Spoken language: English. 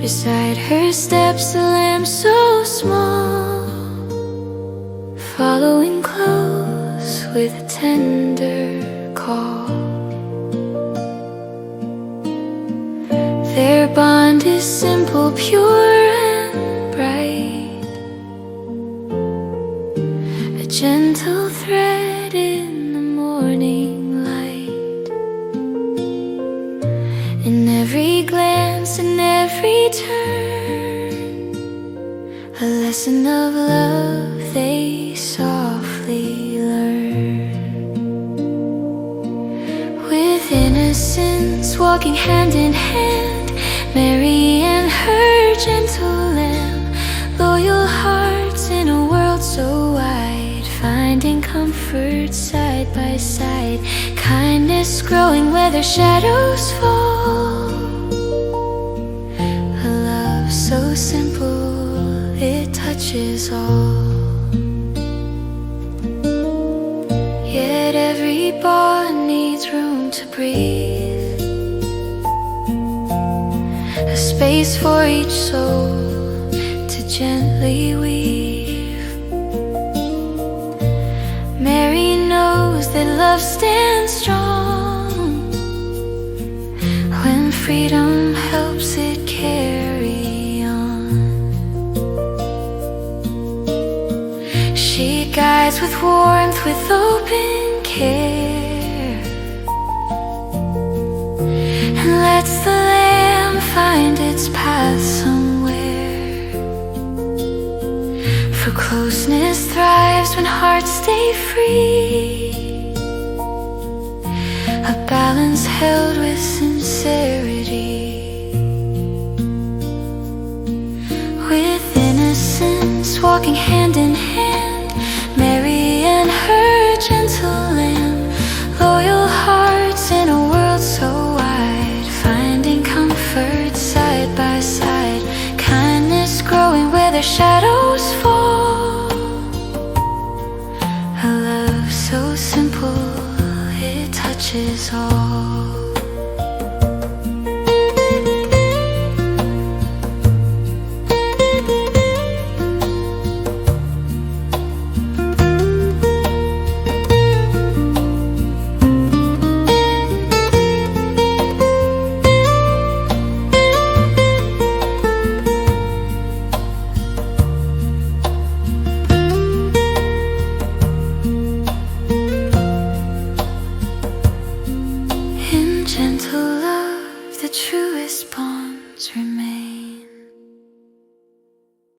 Beside her steps a lamb so small, following close with a tender call. Their bond is simple, pure and bright, a gentle thread in the morning light. In every glance, in every turn, a lesson of love they softly learn. With innocence walking hand in hand, Mary and her gentle lamb, loyal hearts in a world so wide, finding comfort side by side, kindness growing where their shadows fall. A love so simple, it touches all. Yet every bond needs room to breathe, a space for each soul to gently weave. Mary knows that love stands strong when freedom helps it carry on. She guides with warmth, with open care, and lets the lamb find its path somewhere. For closeness thrives when hearts stay free, a balance held with sincerity. With innocence walking hand in hand, Mary and her gentle lamb, loyal hearts in a world so wide, finding comfort side by side, kindness growing where their shadows fall. A love so simple, it touches all. Gentle love, the truth